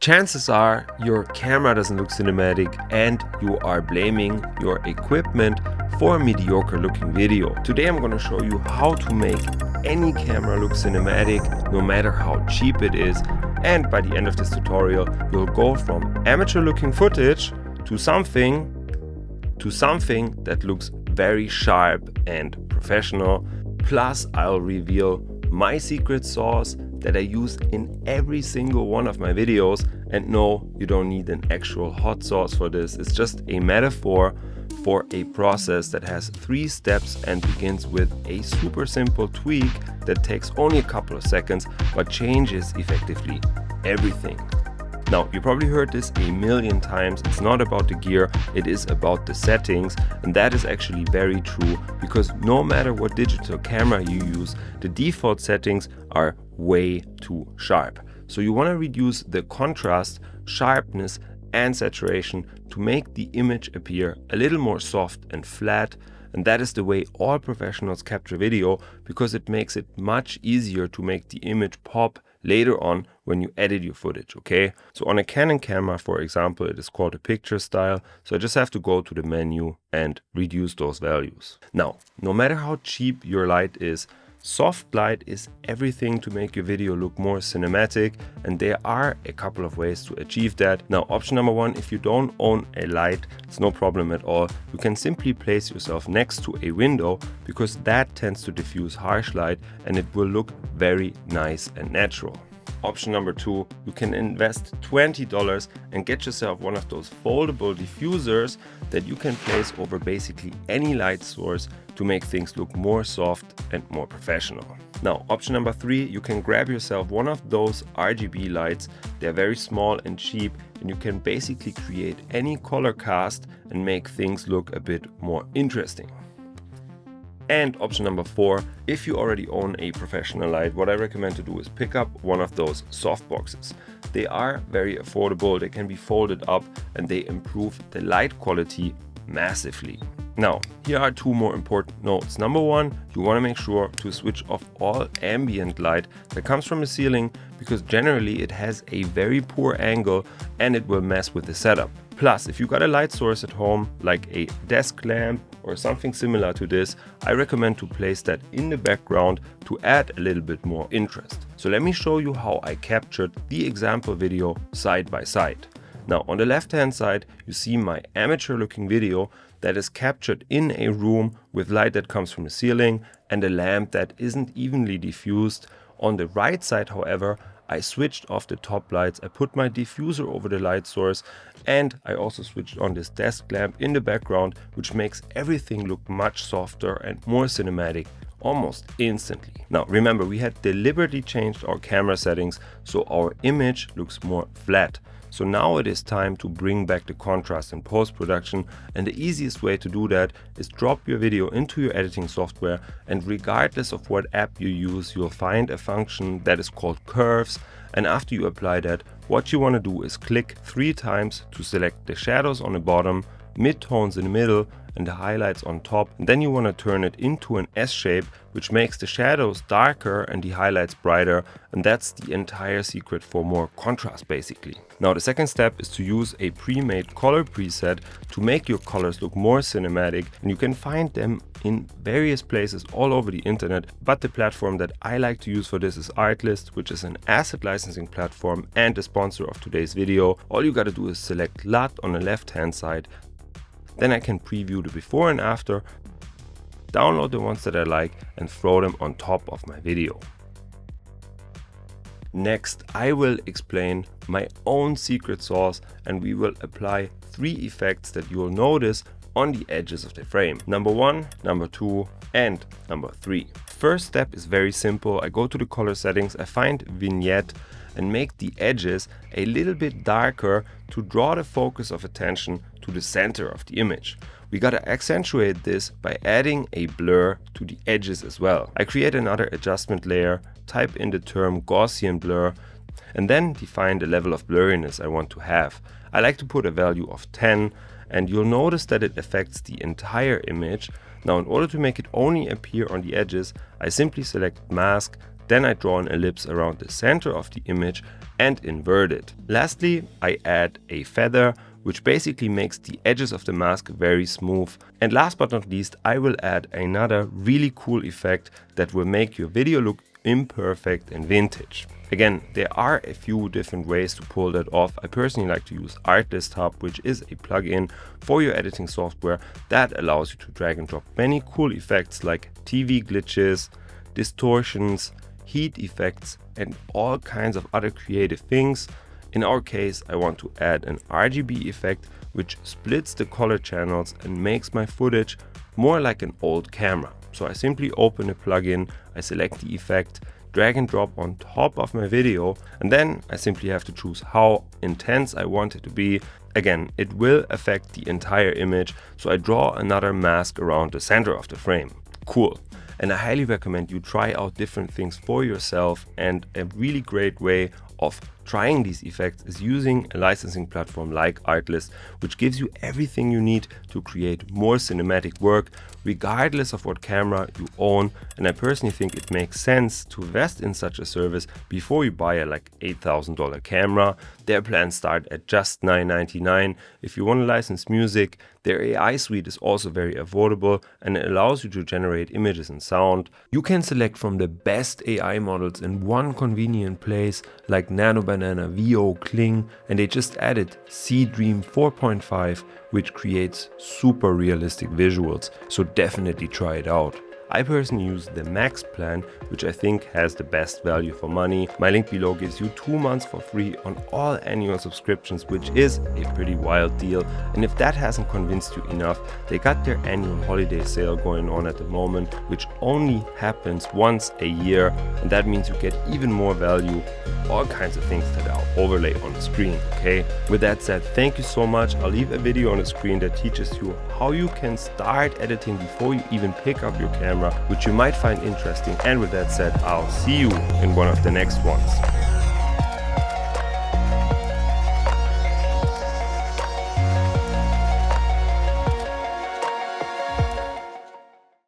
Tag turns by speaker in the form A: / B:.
A: Chances are your camera doesn't look cinematic and you are blaming your equipment for a mediocre looking video. Today I'm going to show you how to make any camera look cinematic no matter how cheap it is, and by the end of this tutorial you'll go from amateur looking footage to something that looks very sharp and professional. Plus I'll reveal my secret sauce that I use in every single one of my videos. And no, you don't need an actual hot sauce for this. It's just a metaphor for a process that has 3 steps and begins with a super simple tweak that takes only a couple of seconds but changes effectively everything. Now, you probably heard this a million times. It's not about the gear, it is about the settings. And that is actually very true, because no matter what digital camera you use, the default settings are way too sharp. So you want to reduce the contrast, sharpness and saturation to make the image appear a little more soft and flat. And that is the way all professionals capture video, because it makes it much easier to make the image pop later on when you edit your footage, okay? So on a Canon camera, for example, it is called a picture style. So I just have to go to the menu and reduce those values. Now, no matter how cheap your light is, soft light is everything to make your video look more cinematic, and there are a couple of ways to achieve that. Now, option number 1, if you don't own a light, it's no problem at all. You can simply place yourself next to a window, because that tends to diffuse harsh light and it will look very nice and natural. Option number 2, you can invest $20 and get yourself one of those foldable diffusers that you can place over basically any light source to make things look more soft and more professional. Now, option number 3, you can grab yourself one of those RGB lights. They're very small and cheap, and you can basically create any color cast and make things look a bit more interesting. And option number 4, if you already own a professional light, what I recommend to do is pick up one of those soft boxes. They are very affordable, they can be folded up, and they improve the light quality massively. Now, here are 2 more important notes. Number 1, you want to make sure to switch off all ambient light that comes from the ceiling, because generally it has a very poor angle and it will mess with the setup. Plus, if you got a light source at home, like a desk lamp or something similar to this, I recommend to place that in the background to add a little bit more interest. So let me show you how I captured the example video side by side. Now, on the left hand side, you see my amateur looking video that is captured in a room with light that comes from the ceiling and a lamp that isn't evenly diffused. On the right side, however, I switched off the top lights, I put my diffuser over the light source, and I also switched on this desk lamp in the background, which makes everything look much softer and more cinematic almost instantly. Now remember, we had deliberately changed our camera settings so our image looks more flat. So now it is time to bring back the contrast in post-production, and the easiest way to do that is drop your video into your editing software, and regardless of what app you use, you'll find a function that is called curves. And after you apply that, what you want to do is click 3 times to select the shadows on the bottom, midtones in the middle, and the highlights on top. And then you want to turn it into an S shape, which makes the shadows darker and the highlights brighter. And that's the entire secret for more contrast basically. Now the second step is to use a pre-made color preset to make your colors look more cinematic, and you can find them in various places all over the internet. But the platform that I like to use for this is ARTLIST, which is an asset licensing platform and the sponsor of today's video. All you gotta do is select LUT on the left hand side. Then I can preview the before and after, download the ones that I like and throw them on top of my video. Next, I will explain my own secret sauce, and we will apply 3 effects that you will notice on the edges of the frame. Number 1, number 2, and number 3. First step is very simple. I go to the color settings, I find vignette and make the edges a little bit darker to draw the focus of attention to the center of the image. We gotta accentuate this by adding a blur to the edges as well. I create another adjustment layer, type in the term Gaussian blur, and then define the level of blurriness I want to have. I like to put a value of 10, and you'll notice that it affects the entire image. Now, in order to make it only appear on the edges, I simply select mask, Then I draw an ellipse around the center of the image and invert it. Lastly, I add a feather, which basically makes the edges of the mask very smooth. And last but not least, I will add another really cool effect that will make your video look imperfect and vintage. Again, there are a few different ways to pull that off. I personally like to use ARTLIST Hub, which is a plugin for your editing software that allows you to drag and drop many cool effects like TV glitches, distortions, heat effects, and all kinds of other creative things. In our case, I want to add an RGB effect which splits the color channels and makes my footage more like an old camera. So I simply open a plugin, I select the effect, drag and drop on top of my video, and then I simply have to choose how intense I want it to be. Again, it will affect the entire image, so I draw another mask around the center of the frame. Cool. And I highly recommend you try out different things for yourself, and a really great way of trying these effects is using a licensing platform like ARTLIST, which gives you everything you need to create more cinematic work regardless of what camera you own. And I personally think it makes sense to invest in such a service before you buy a like $8,000 camera. Their plans start at just $9.99. If you want to license music, their AI suite is also very affordable and it allows you to generate images and sound. You can select from the best AI models in one convenient place like Nano Banana, VO, Kling, and they just added C-Dream 4.5, which creates super realistic visuals, so definitely try it out. I personally use the Max plan, which I think has the best value for money. My link below gives you 2 months for free on all annual subscriptions, which is a pretty wild deal. And if that hasn't convinced you enough, they got their annual holiday sale going on at the moment, which only happens once a year. And that means you get even more value, all kinds of things that are overlaid on the screen, okay? With that said, thank you so much. I'll leave a video on the screen that teaches you how you can start editing before you even pick up your camera, which you might find interesting. And with that said, I'll see you in one of the next ones.